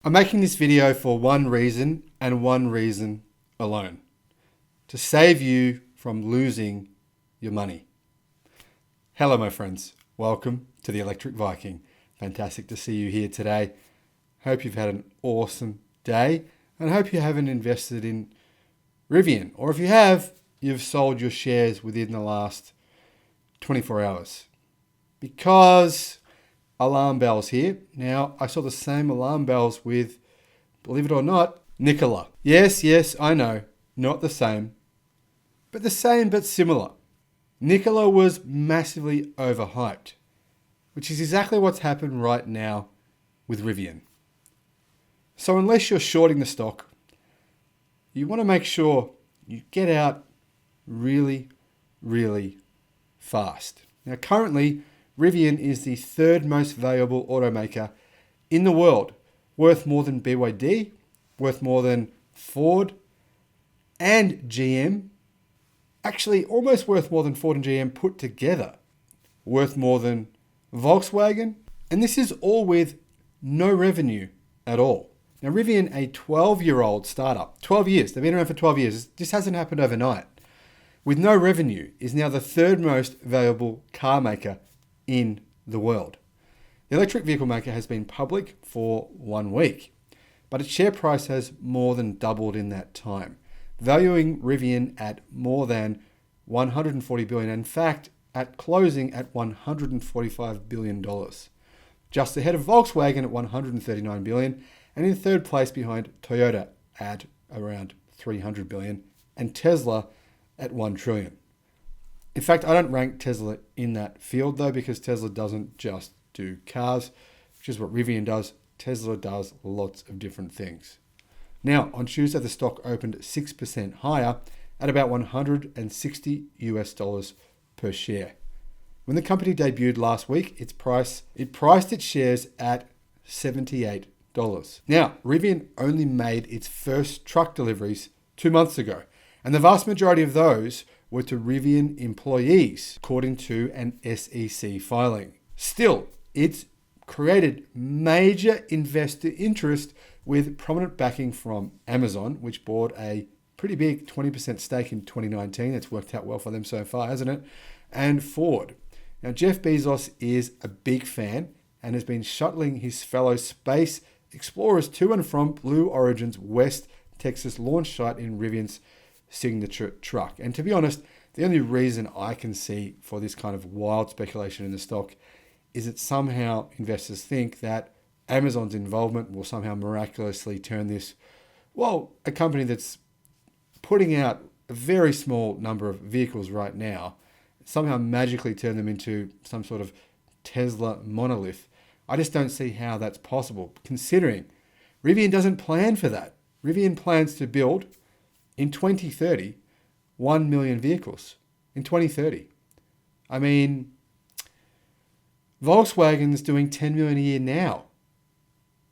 I'm making this video for one reason and one reason alone. To save you from losing your money. Hello my friends, welcome to the Electric Viking. Fantastic to see you here today. Hope you've had an awesome day and hope you haven't invested in Rivian. Or if you have, you've sold your shares within the last 24 hours. Because alarm bells here. Now, I saw the same alarm bells with, believe it or not, Nikola. Yes, I know. Not the same. But the same but similar. Nikola was massively overhyped, which is exactly what's happened right now with Rivian. So unless you're shorting the stock, you want to make sure you get out really fast. Now, currently, Rivian is the third most valuable automaker in the world, worth more than BYD, worth more than Ford and GM, actually almost worth more than Ford and GM put together, worth more than Volkswagen, and this is all with no revenue at all. Now Rivian, a 12-year-old startup, 12 years, they've been around for 12 years, this hasn't happened overnight, with no revenue, is now the third most valuable car maker in the world. The electric vehicle maker has been public for 1 week, but its share price has more than doubled in that time, valuing Rivian at more than $140 billion. In fact, at closing at $145 billion, just ahead of Volkswagen at $139 billion, and in third place behind Toyota at around $300 billion, and Tesla at $1 trillion. In fact, I don't rank Tesla in that field though, because Tesla doesn't just do cars, which is what Rivian does. Tesla does lots of different things. Now, on Tuesday, the stock opened 6% higher at about $160 per share. When the company debuted last week, it priced its shares at $78. Now, Rivian only made its first truck deliveries 2 months ago, and the vast majority of those were to Rivian employees, according to an SEC filing. Still, it's created major investor interest with prominent backing from Amazon, which bought a pretty big 20% stake in 2019. It's worked out well for them so far, hasn't it? And Ford. Now, Jeff Bezos is a big fan and has been shuttling his fellow space explorers to and from Blue Origin's West Texas launch site in Rivian's signature truck. And to be honest, the only reason I can see for this kind of wild speculation in the stock is that somehow investors think that Amazon's involvement will somehow miraculously turn this, well, a company that's putting out a very small number of vehicles right now, somehow magically turn them into some sort of Tesla monolith. I just don't see how that's possible, considering Rivian doesn't plan for that. Rivian plans to build, in 2030, 1 million vehicles. In 2030. I mean, Volkswagen's doing 10 million a year now.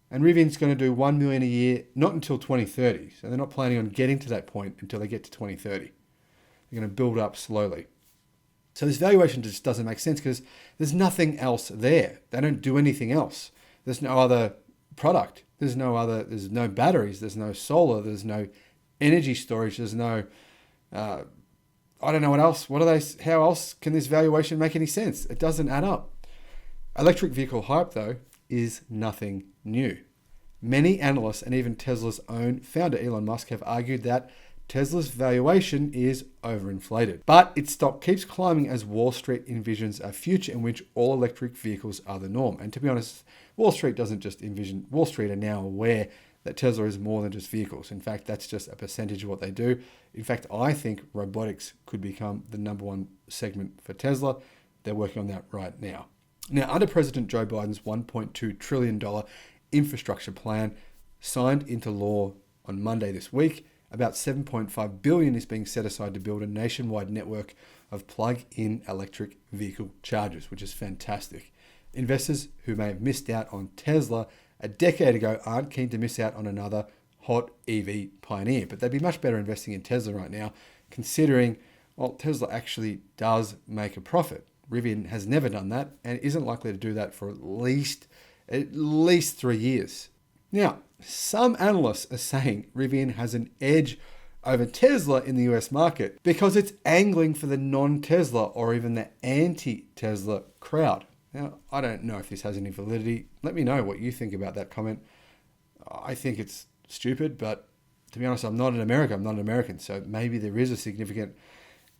And Rivian's going to do 1 million a year, not until 2030. So they're not planning on getting to that point until they get to 2030. They're going to build up slowly. So this valuation just doesn't make sense because there's nothing else there. They don't do anything else. There's no other product. There's no batteries. There's no solar. There's no energy storage. There's no, I don't know what else. How else can this valuation make any sense? It doesn't add up. Electric vehicle hype, though, is nothing new. Many analysts and even Tesla's own founder, Elon Musk, have argued that Tesla's valuation is overinflated. But its stock keeps climbing as Wall Street envisions a future in which all electric vehicles are the norm. And to be honest, Wall Street doesn't just envision, Wall Street are now aware that Tesla is more than just vehicles. In fact, that's just a percentage of what they do. In fact, I think robotics could become the number one segment for Tesla. They're working on that right now. Now, under President Joe Biden's $1.2 trillion infrastructure plan signed into law on Monday this week, about $7.5 billion is being set aside to build a nationwide network of plug-in electric vehicle chargers, which is fantastic. Investors who may have missed out on Tesla a decade ago aren't keen to miss out on another hot EV pioneer, but they'd be much better investing in Tesla right now, considering, well, Tesla actually does make a profit. Rivian has never done that and isn't likely to do that for at least 3 years. Now, some analysts are saying Rivian has an edge over Tesla in the US market because it's angling for the non-Tesla or even the anti-Tesla crowd. Now, I don't know if this has any validity. Let me know what you think about that comment. I think it's stupid, but to be honest, I'm not in America. I'm not an American. So maybe there is a significant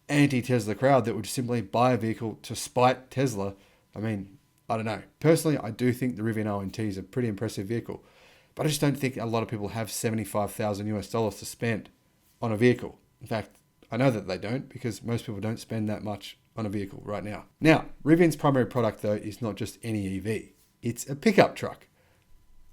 anti-Tesla crowd that would simply buy a vehicle to spite Tesla. I mean, I don't know. Personally, I do think the Rivian ONT is a pretty impressive vehicle, but I just don't think a lot of people have $75,000 to spend on a vehicle. In fact, I know that they don't because most people don't spend that much on a vehicle right now. Now, Rivian's primary product though is not just any EV. It's a pickup truck.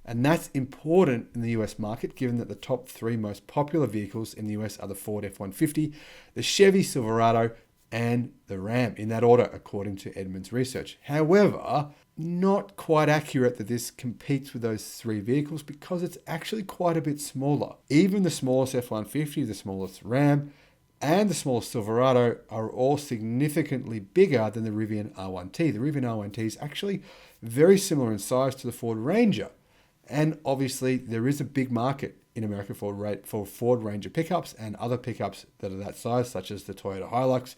And that's important in the US market, given that the top three most popular vehicles in the US are the Ford F-150, the Chevy Silverado, and the Ram, in that order, according to Edmunds Research. However, not quite accurate that this competes with those three vehicles because it's actually quite a bit smaller. Even the smallest F-150, the smallest Ram, and the smallest Silverado are all significantly bigger than the Rivian R1T. The Rivian R1T is actually very similar in size to the Ford Ranger. And obviously, there is a big market in America for Ford Ranger pickups and other pickups that are that size, such as the Toyota Hilux.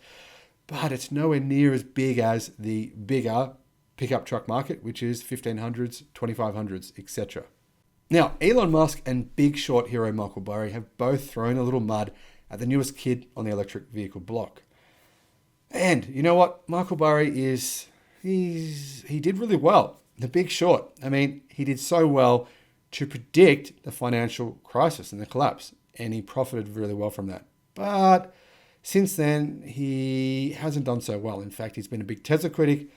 But it's nowhere near as big as the bigger pickup truck market, which is 1500s, 2500s, etc. Now, Elon Musk and Big Short hero Michael Burry have both thrown a little mud at the newest kid on the electric vehicle block. And you know what? Michael Burry he did really well. The Big Short, I mean, he did so well to predict the financial crisis and the collapse, and he profited really well from that. But since then, he hasn't done so well. In fact, he's been a big Tesla critic,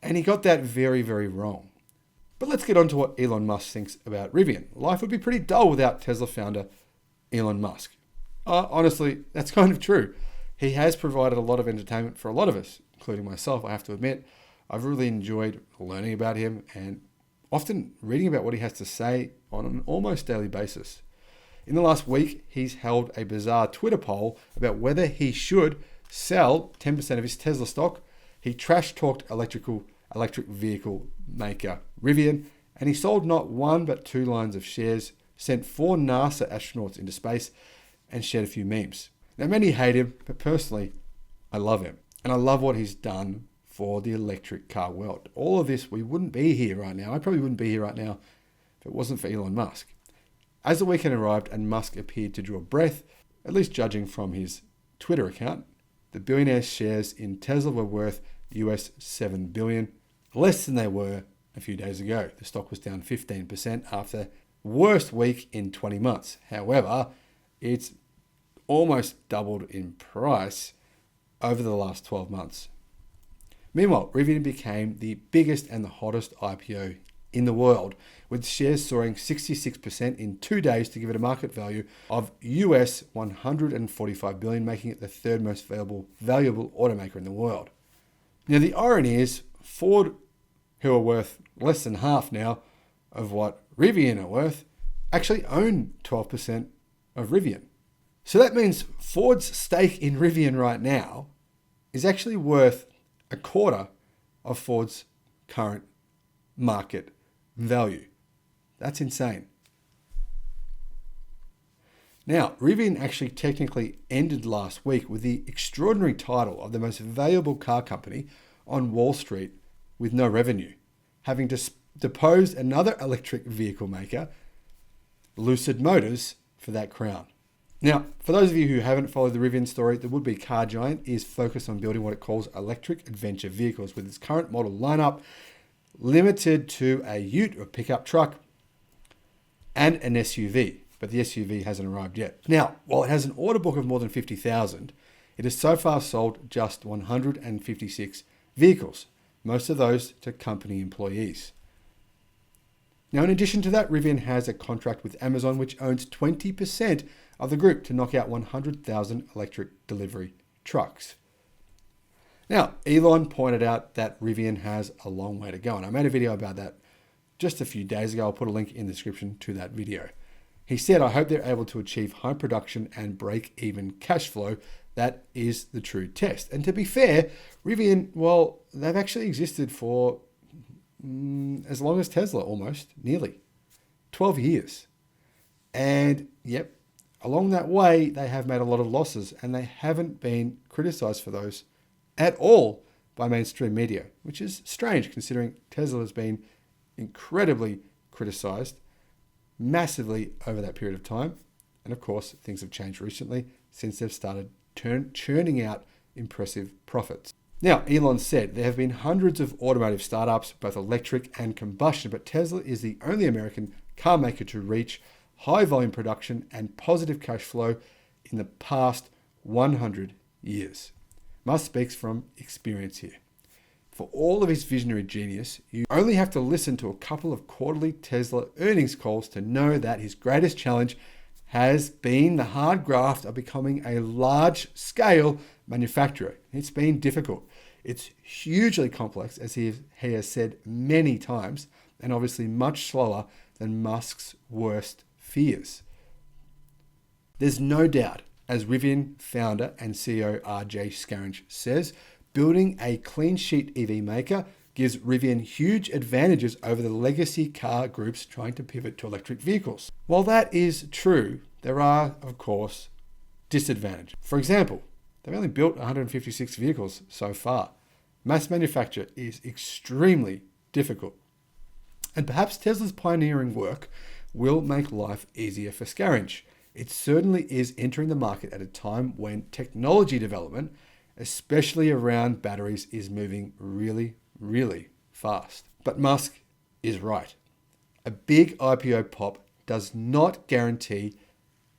and he got that very, very wrong. But let's get on to what Elon Musk thinks about Rivian. Life would be pretty dull without Tesla founder Elon Musk. Honestly, that's kind of true. He has provided a lot of entertainment for a lot of us, including myself, I have to admit. I've really enjoyed learning about him and often reading about what he has to say on an almost daily basis. In the last week, he's held a bizarre Twitter poll about whether he should sell 10% of his Tesla stock. He trash-talked electric vehicle maker Rivian, and he sold not one but two lines of shares, sent 4 NASA astronauts into space, and shared a few memes. Now, many hate him, but personally, I love him. And I love what he's done for the electric car world. All of this, we wouldn't be here right now. I probably wouldn't be here right now if it wasn't for Elon Musk. As the weekend arrived and Musk appeared to draw breath, at least judging from his Twitter account, the billionaire's shares in Tesla were worth US $7 billion, less than they were a few days ago. The stock was down 15% after worst week in 20 months. However, it's almost doubled in price over the last 12 months. Meanwhile, Rivian became the biggest and the hottest IPO in the world, with shares soaring 66% in 2 days to give it a market value of US $145 billion, making it the third most valuable automaker in the world. Now, the irony is Ford, who are worth less than half now of what Rivian are worth, actually own 12% of Rivian. So that means Ford's stake in Rivian right now is actually worth a quarter of Ford's current market value. That's insane. Now, Rivian actually technically ended last week with the extraordinary title of the most valuable car company on Wall Street with no revenue, having deposed another electric vehicle maker, Lucid Motors, for that crown. Now, for those of you who haven't followed the Rivian story, the would-be car giant is focused on building what it calls electric adventure vehicles, with its current model lineup limited to a ute or pickup truck and an SUV, but the SUV hasn't arrived yet. Now, while it has an order book of more than 50,000, it has so far sold just 156 vehicles, most of those to company employees. Now, in addition to that, Rivian has a contract with Amazon, which owns 20% of the group, to knock out 100,000 electric delivery trucks. Now, Elon pointed out that Rivian has a long way to go, and I made a video about that just a few days ago. I'll put a link in the description to that video. He said, I hope they're able to achieve high production and break-even cash flow. That is the true test. And to be fair, Rivian, well, they've actually existed for as long as Tesla, almost, nearly. 12 years. And yep, along that way, they have made a lot of losses, and they haven't been criticized for those at all by mainstream media, which is strange considering Tesla has been incredibly criticized massively over that period of time. And of course, things have changed recently since they've started churning out impressive profits. Now, Elon said there have been hundreds of automotive startups, both electric and combustion, but Tesla is the only American car maker to reach high volume production and positive cash flow in the past 100 years. Musk speaks from experience here. For all of his visionary genius, you only have to listen to a couple of quarterly Tesla earnings calls to know that his greatest challenge has been the hard graft of becoming a large-scale manufacturer. It's been difficult. It's hugely complex, as he has said many times, and obviously much slower than Musk's worst fears. There's no doubt, as Rivian founder and CEO RJ Scaringe says, building a clean sheet EV maker gives Rivian huge advantages over the legacy car groups trying to pivot to electric vehicles. While that is true, there are, of course, disadvantages. For example, they've only built 156 vehicles so far. Mass manufacture is extremely difficult. And perhaps Tesla's pioneering work will make life easier for Scaringe. It certainly is entering the market at a time when technology development, especially around batteries, is moving really, really fast. But Musk is right. A big IPO pop does not guarantee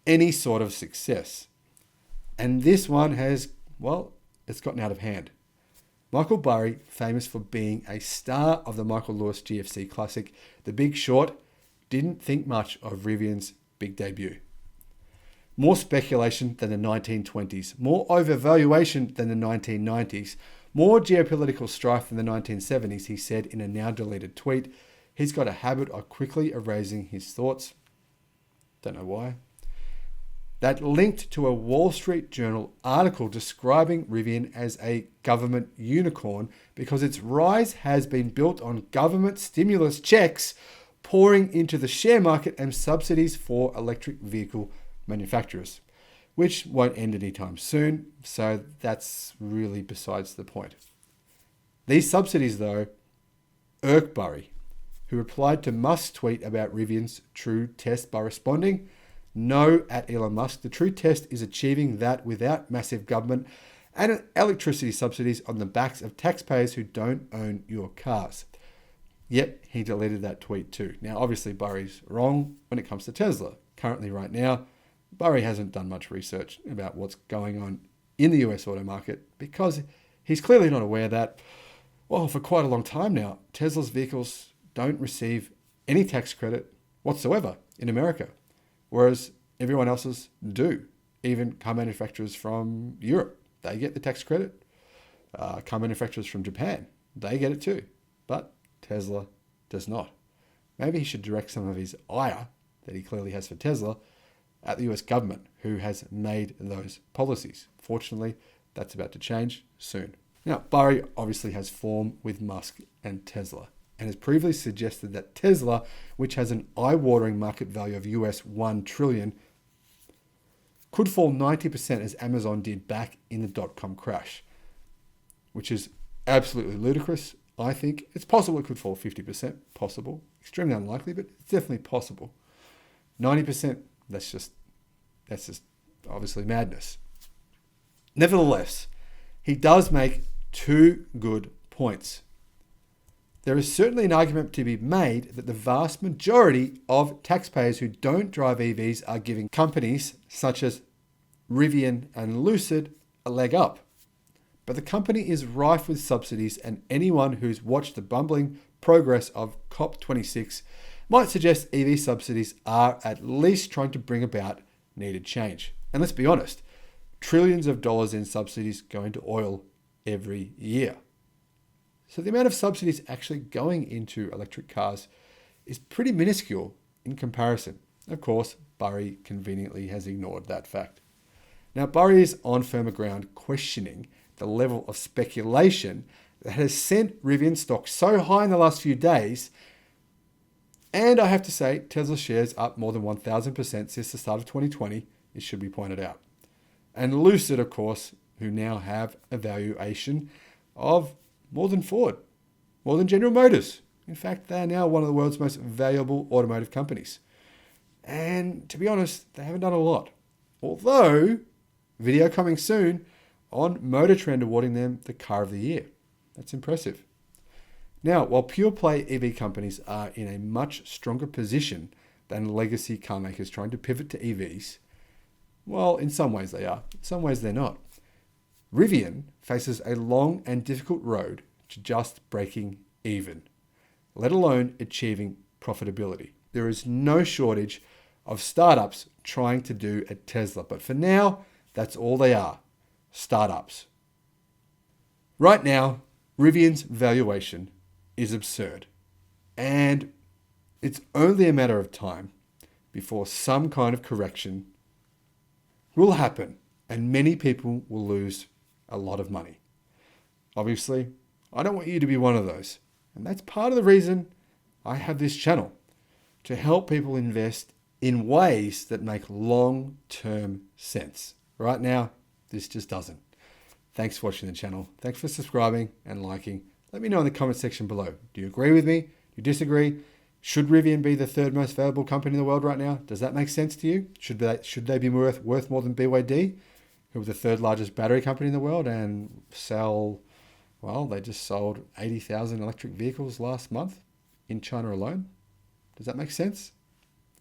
any sort of success. And this one has, well, it's gotten out of hand. Michael Burry, famous for being a star of the Michael Lewis GFC classic, The Big Short, didn't think much of Rivian's big debut. More speculation than the 1920s, more overvaluation than the 1990s, more geopolitical strife than the 1970s, he said in a now deleted tweet. He's got a habit of quickly erasing his thoughts. Don't know why. That linked to a Wall Street Journal article describing Rivian as a government unicorn because its rise has been built on government stimulus checks pouring into the share market and subsidies for electric vehicle manufacturers, which won't end anytime soon, so that's really besides the point. These subsidies, though, irk Burry, who replied to Musk's tweet about Rivian's true test by responding, "No, at Elon Musk, the true test is achieving that without massive government and electricity subsidies on the backs of taxpayers who don't own your cars." Yep, he deleted that tweet too. Now, obviously, Burry's wrong when it comes to Tesla. Currently, right now, Burry hasn't done much research about what's going on in the US auto market because he's clearly not aware that, well, for quite a long time now, Tesla's vehicles don't receive any tax credit whatsoever in America, whereas everyone else's do. Even car manufacturers from Europe, they get the tax credit. Car manufacturers from Japan, they get it too. But Tesla does not. Maybe he should direct some of his ire that he clearly has for Tesla at the US government, who has made those policies. Fortunately, that's about to change soon. Now, Burry obviously has form with Musk and Tesla, and has previously suggested that Tesla, which has an eye-watering market value of US $1 trillion, could fall 90% as Amazon did back in the dot-com crash, which is absolutely ludicrous. I think it's possible it could fall 50%, possible. Extremely unlikely, but it's definitely possible. 90%, that's just obviously madness. Nevertheless, he does make two good points. There is certainly an argument to be made that the vast majority of taxpayers who don't drive EVs are giving companies such as Rivian and Lucid a leg up. But the company is rife with subsidies, and anyone who's watched the bumbling progress of COP26 might suggest EV subsidies are at least trying to bring about needed change. And let's be honest, trillions of dollars in subsidies go into oil every year. So the amount of subsidies actually going into electric cars is pretty minuscule in comparison. Of course, Burry conveniently has ignored that fact. Now, Burry is on firmer ground questioning the level of speculation that has sent Rivian stock so high in the last few days, And I have to say, Tesla shares up more than 1,000% since the start of 2020, it should be pointed out. And Lucid, of course, who now have a valuation of more than Ford, more than General Motors. In fact, they are now one of the world's most valuable automotive companies. And to be honest, they haven't done a lot. Although, video coming soon on Motor Trend awarding them the Car of the Year. That's impressive. Now, while pure play EV companies are in a much stronger position than legacy car makers trying to pivot to EVs, well, in some ways they are, in some ways they're not. Rivian faces a long and difficult road to just breaking even, let alone achieving profitability. There is no shortage of startups trying to do a Tesla, but for now, that's all they are, startups. Right now, Rivian's valuation is absurd, and it's only a matter of time before some kind of correction will happen and many people will lose a lot of money. Obviously, I don't want you to be one of those, and that's part of the reason I have this channel, to help people invest in ways that make long-term sense. Right now, this just doesn't. Thanks for watching the channel. Thanks for subscribing and liking. Let me know in the comment section below. Do you agree with me? Do you disagree? Should Rivian be the third most valuable company in the world right now? Does that make sense to you? Should they be worth more than BYD, who are the third largest battery company in the world and sell, well, they just sold 80,000 electric vehicles last month in China alone? Does that make sense?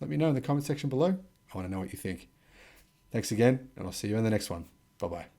Let me know in the comment section below. I want to know what you think. Thanks again, and I'll see you in the next one. Bye-bye.